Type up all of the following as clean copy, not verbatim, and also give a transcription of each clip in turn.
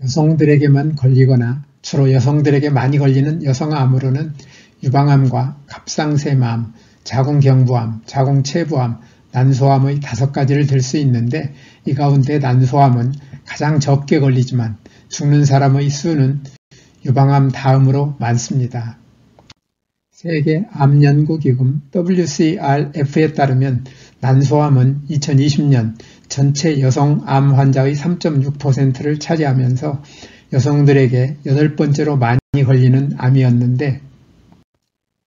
여성들에게만 걸리거나 주로 여성들에게 많이 걸리는 여성암으로는 유방암과 갑상샘암, 자궁경부암, 자궁체부암, 난소암의 5가지를 들 수 있는데 이 가운데 난소암은 가장 적게 걸리지만 죽는 사람의 수는 유방암 다음으로 많습니다. 세계암연구기금 WCRF에 따르면 난소암은 2020년 전체 여성 암 환자의 3.6%를 차지하면서 여성들에게 8번째로 많이 걸리는 암이었는데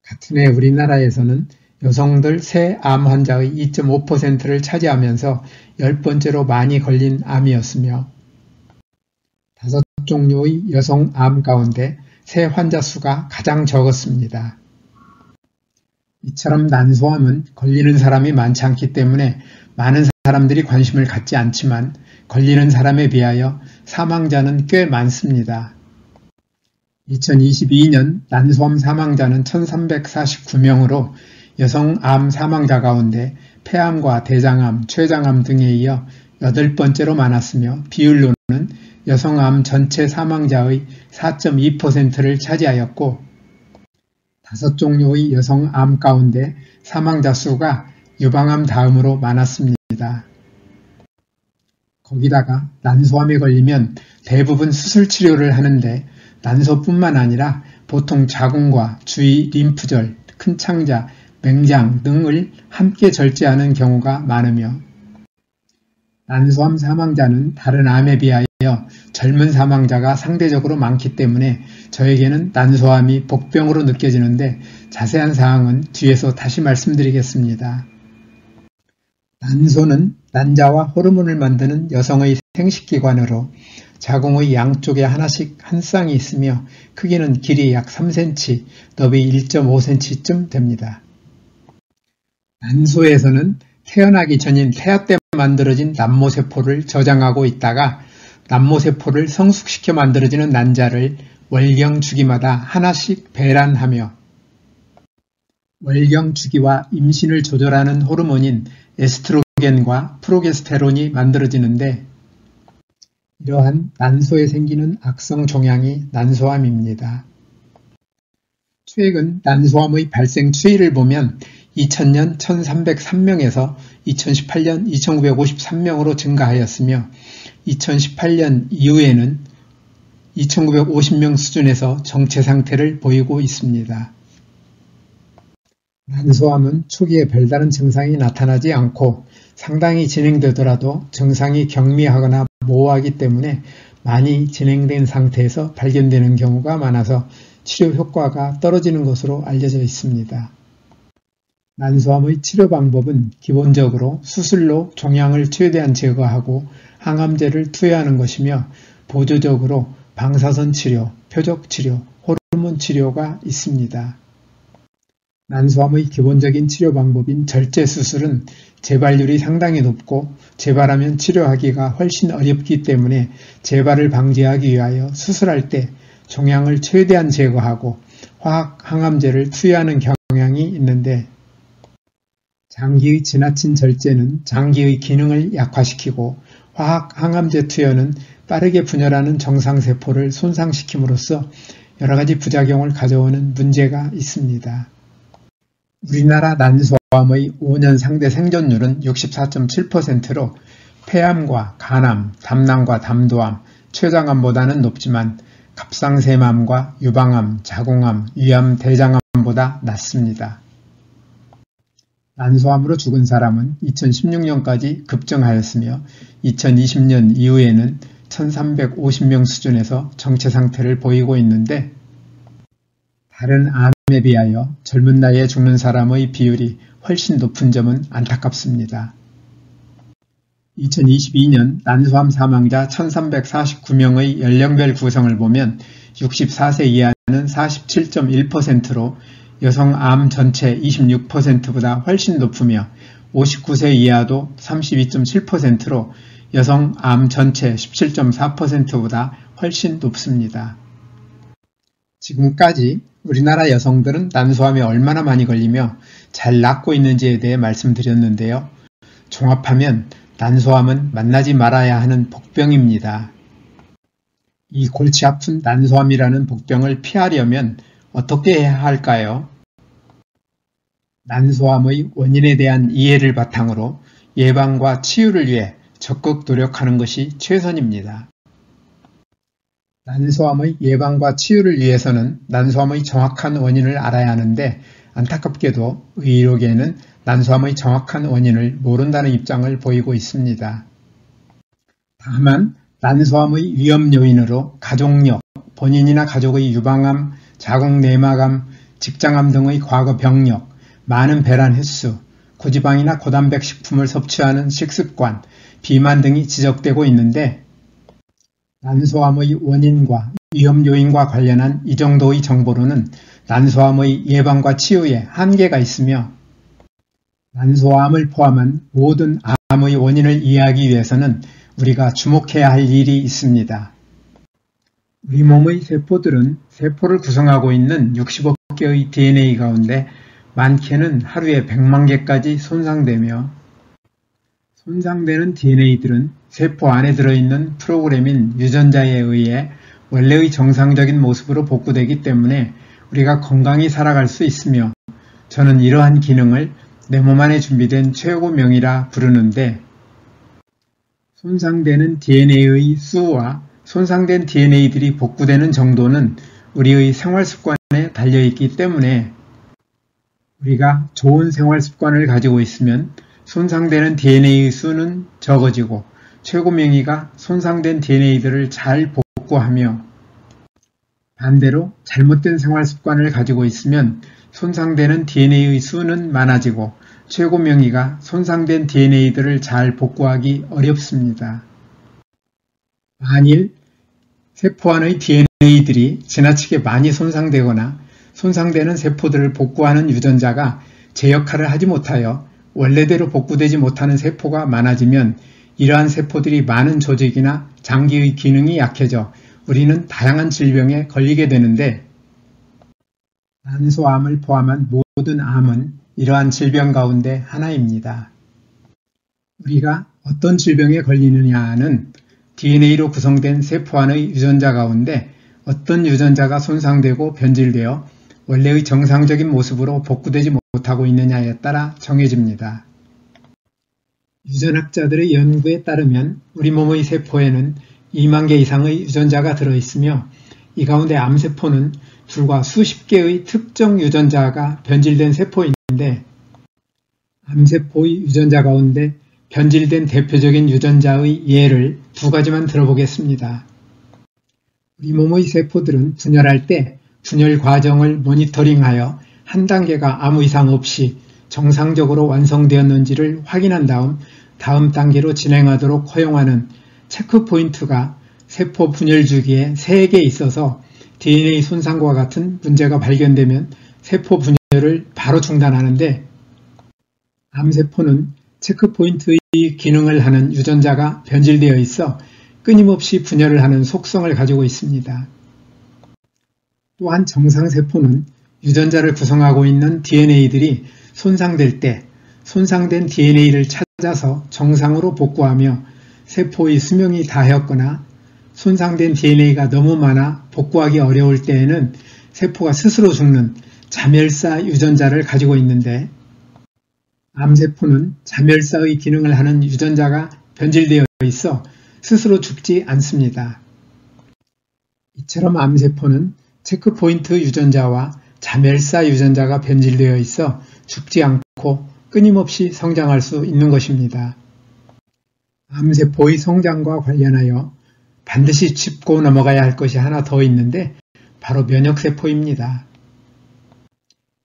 같은 해 우리나라에서는 여성들 새 암 환자의 2.5%를 차지하면서 10번째로 많이 걸린 암이었으며 5종류의 여성 암 가운데 새 환자 수가 가장 적었습니다. 이처럼 난소암은 걸리는 사람이 많지 않기 때문에 많은 사람들이 관심을 갖지 않지만 걸리는 사람에 비하여 사망자는 꽤 많습니다. 2022년 난소암 사망자는 1349명으로 여성 암 사망자 가운데 폐암과 대장암, 췌장암 등에 이어 8번째로 많았으며 비율로는 여성 암 전체 사망자의 4.2%를 차지하였고 5종류의 여성 암 가운데 사망자 수가 유방암 다음으로 많았습니다. 거기다가 난소암에 걸리면 대부분 수술 치료를 하는데 난소뿐만 아니라 보통 자궁과 주위 림프절, 큰 창자, 맹장 등을 함께 절제하는 경우가 많으며 난소암 사망자는 다른 암에 비하여 젊은 사망자가 상대적으로 많기 때문에 저에게는 난소암이 복병으로 느껴지는데 자세한 사항은 뒤에서 다시 말씀드리겠습니다. 난소는 난자와 호르몬을 만드는 여성의 생식기관으로 자궁의 양쪽에 하나씩 한 쌍이 있으며 크기는 길이 약 3cm, 너비 1.5cm쯤 됩니다. 난소에서는 태어나기 전인 태아 때 만들어진 남모세포를 저장하고 있다가 남모세포를 성숙시켜 만들어지는 난자를 월경 주기마다 하나씩 배란하며 월경 주기와 임신을 조절하는 호르몬인 에스트로겐과 프로게스테론이 만들어지는데 이러한 난소에 생기는 악성 종양이 난소암입니다. 최근 난소암의 발생 추이를 보면 2000년 1303명에서 2018년 2953명으로 증가하였으며 2018년 이후에는 2950명 수준에서 정체 상태를 보이고 있습니다. 난소암은 초기에 별다른 증상이 나타나지 않고 상당히 진행되더라도 증상이 경미하거나 모호하기 때문에 많이 진행된 상태에서 발견되는 경우가 많아서 치료 효과가 떨어지는 것으로 알려져 있습니다. 난소암의 치료 방법은 기본적으로 수술로 종양을 최대한 제거하고 항암제를 투여하는 것이며 보조적으로 방사선 치료, 표적 치료, 호르몬 치료가 있습니다. 난소암의 기본적인 치료 방법인 절제 수술은 재발률이 상당히 높고 재발하면 치료하기가 훨씬 어렵기 때문에 재발을 방지하기 위하여 수술할 때 종양을 최대한 제거하고 화학 항암제를 투여하는 경향이 있는데 장기의 지나친 절제는 장기의 기능을 약화시키고 화학 항암제 투여는 빠르게 분열하는 정상세포를 손상시킴으로써 여러가지 부작용을 가져오는 문제가 있습니다. 우리나라 난소암의 5년 상대 생존율은 64.7%로 폐암과 간암, 담낭과 담도암, 췌장암보다는 높지만 갑상샘암과 유방암, 자궁암, 위암, 대장암보다 낮습니다. 난소암으로 죽은 사람은 2016년까지 급증하였으며 2020년 이후에는 1350명 수준에서 정체 상태를 보이고 있는데 다른 암에 비하여 젊은 나이에 죽는 사람의 비율이 훨씬 높은 점은 안타깝습니다. 2022년 난소암 사망자 1349명의 연령별 구성을 보면 64세 이하는 47.1%로 여성 암 전체 26%보다 훨씬 높으며 59세 이하도 32.7%로 여성 암 전체 17.4%보다 훨씬 높습니다. 지금까지 우리나라 여성들은 난소암에 얼마나 많이 걸리며 잘 낫고 있는지에 대해 말씀드렸는데요. 종합하면 난소암은 만나지 말아야 하는 복병입니다. 이 골치 아픈 난소암이라는 복병을 피하려면 어떻게 해야 할까요? 난소암의 원인에 대한 이해를 바탕으로 예방과 치유를 위해 적극 노력하는 것이 최선입니다. 난소암의 예방과 치유를 위해서는 난소암의 정확한 원인을 알아야 하는데 안타깝게도 의료계에는 난소암의 정확한 원인을 모른다는 입장을 보이고 있습니다. 다만 난소암의 위험 요인으로 가족력, 본인이나 가족의 유방암, 자궁 내막암, 직장암 등의 과거 병력, 많은 배란 횟수, 고지방이나 고단백 식품을 섭취하는 식습관, 비만 등이 지적되고 있는데 난소암의 원인과 위험 요인과 관련한 이 정도의 정보로는 난소암의 예방과 치유에 한계가 있으며 난소암을 포함한 모든 암의 원인을 이해하기 위해서는 우리가 주목해야 할 일이 있습니다. 우리 몸의 세포들은 세포를 구성하고 있는 60억 개의 DNA 가운데 많게는 하루에 100만 개까지 손상되며 손상되는 DNA들은 세포 안에 들어있는 프로그램인 유전자에 의해 원래의 정상적인 모습으로 복구되기 때문에 우리가 건강히 살아갈 수 있으며 저는 이러한 기능을 내 몸 안에 준비된 최고명이라 부르는데 손상되는 DNA의 수와 손상된 DNA들이 복구되는 정도는 우리의 생활습관에 달려있기 때문에 우리가 좋은 생활습관을 가지고 있으면 손상되는 DNA의 수는 적어지고 최고명의가 손상된 DNA들을 잘 복구하며 반대로 잘못된 생활습관을 가지고 있으면 손상되는 DNA의 수는 많아지고 최고명의가 손상된 DNA들을 잘 복구하기 어렵습니다. 만일 세포 안의 DNA들이 지나치게 많이 손상되거나 손상되는 세포들을 복구하는 유전자가 제 역할을 하지 못하여 원래대로 복구되지 못하는 세포가 많아지면 이러한 세포들이 많은 조직이나 장기의 기능이 약해져 우리는 다양한 질병에 걸리게 되는데 난소암을 포함한 모든 암은 이러한 질병 가운데 하나입니다. 우리가 어떤 질병에 걸리느냐는 DNA로 구성된 세포 안의 유전자 가운데 어떤 유전자가 손상되고 변질되어 원래의 정상적인 모습으로 복구되지 못하고 있느냐에 따라 정해집니다. 유전학자들의 연구에 따르면 우리 몸의 세포에는 2만 개 이상의 유전자가 들어있으며 이 가운데 암세포는 불과 수십 개의 특정 유전자가 변질된 세포인데 암세포의 유전자 가운데 변질된 대표적인 유전자의 예를 두 가지만 들어보겠습니다. 우리 몸의 세포들은 분열할 때 분열 과정을 모니터링하여 한 단계가 아무 이상 없이 정상적으로 완성되었는지를 확인한 다음 단계로 진행하도록 허용하는 체크포인트가 세포 분열 주기에 3개 있어서 DNA 손상과 같은 문제가 발견되면 세포 분열을 바로 중단하는데 암세포는 체크포인트의 기능을 하는 유전자가 변질되어 있어 끊임없이 분열을 하는 속성을 가지고 있습니다. 또한 정상세포는 유전자를 구성하고 있는 DNA들이 손상될 때 손상된 DNA를 찾아서 정상으로 복구하며 세포의 수명이 다하였거나 손상된 DNA가 너무 많아 복구하기 어려울 때에는 세포가 스스로 죽는 자멸사 유전자를 가지고 있는데 암세포는 자멸사의 기능을 하는 유전자가 변질되어 있어 스스로 죽지 않습니다. 이처럼 암세포는 체크포인트 유전자와 자멸사 유전자가 변질되어 있어 죽지 않고 끊임없이 성장할 수 있는 것입니다. 암세포의 성장과 관련하여 반드시 짚고 넘어가야 할 것이 하나 더 있는데 바로 면역세포입니다.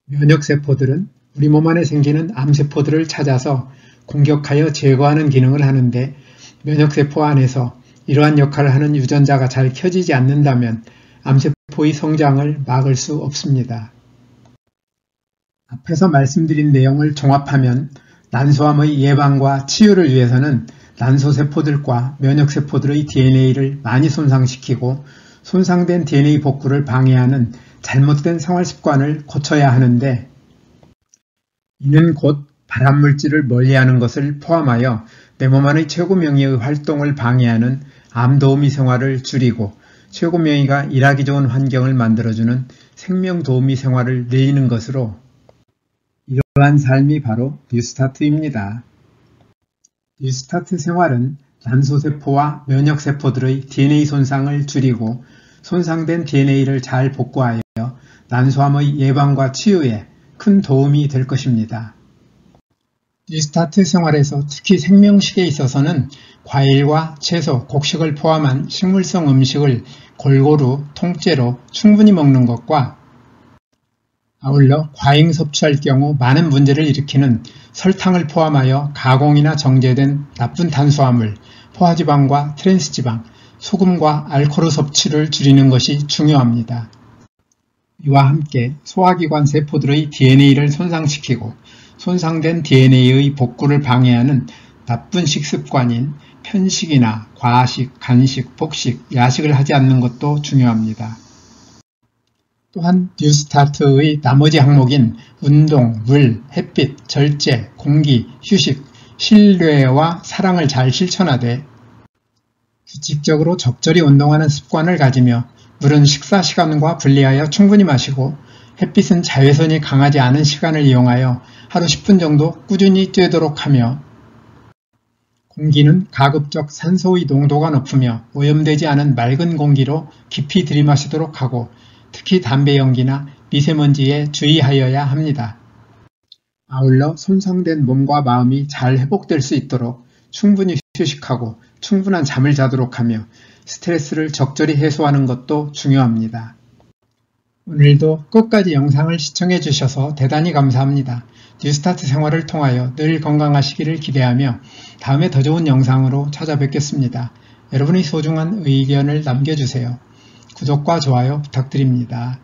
면역세포들은 우리 몸 안에 생기는 암세포들을 찾아서 공격하여 제거하는 기능을 하는데 면역세포 안에서 이러한 역할을 하는 유전자가 잘 켜지지 않는다면 암세포의 성장을 막을 수 없습니다. 앞에서 말씀드린 내용을 종합하면 난소암의 예방과 치유를 위해서는 난소세포들과 면역세포들의 DNA를 많이 손상시키고 손상된 DNA 복구를 방해하는 잘못된 생활습관을 고쳐야 하는데 이는 곧 발암물질을 멀리하는 것을 포함하여 내 몸 안의 최고명의의 활동을 방해하는 암도우미 생활을 줄이고 최고 명의가 일하기 좋은 환경을 만들어주는 생명도우미 생활을 늘리는 것으로 이러한 삶이 바로 뉴스타트입니다. 뉴스타트 생활은 난소세포와 면역세포들의 DNA 손상을 줄이고 손상된 DNA를 잘 복구하여 난소암의 예방과 치유에 큰 도움이 될 것입니다. 뉴스타트 생활에서 특히 생명식에 있어서는 과일과 채소, 곡식을 포함한 식물성 음식을 골고루 통째로 충분히 먹는 것과 아울러 과잉 섭취할 경우 많은 문제를 일으키는 설탕을 포함하여 가공이나 정제된 나쁜 탄수화물, 포화지방과 트랜스지방, 소금과 알코올 섭취를 줄이는 것이 중요합니다. 이와 함께 소화기관 세포들의 DNA를 손상시키고 손상된 DNA의 복구를 방해하는 나쁜 식습관인 편식이나 과식, 간식, 폭식, 야식을 하지 않는 것도 중요합니다. 또한 뉴스타트의 나머지 항목인 운동, 물, 햇빛, 절제, 공기, 휴식, 신뢰와 사랑을 잘 실천하되 규칙적으로 적절히 운동하는 습관을 가지며 물은 식사 시간과 분리하여 충분히 마시고 햇빛은 자외선이 강하지 않은 시간을 이용하여 하루 10분 정도 꾸준히 쬐도록 하며 공기는 가급적 산소의 농도가 높으며 오염되지 않은 맑은 공기로 깊이 들이마시도록 하고 특히 담배 연기나 미세먼지에 주의하여야 합니다. 아울러 손상된 몸과 마음이 잘 회복될 수 있도록 충분히 휴식하고 충분한 잠을 자도록 하며 스트레스를 적절히 해소하는 것도 중요합니다. 오늘도 끝까지 영상을 시청해 주셔서 대단히 감사합니다. 뉴스타트 생활을 통하여 늘 건강하시기를 기대하며 다음에 더 좋은 영상으로 찾아뵙겠습니다. 여러분의 소중한 의견을 남겨주세요. 구독과 좋아요 부탁드립니다.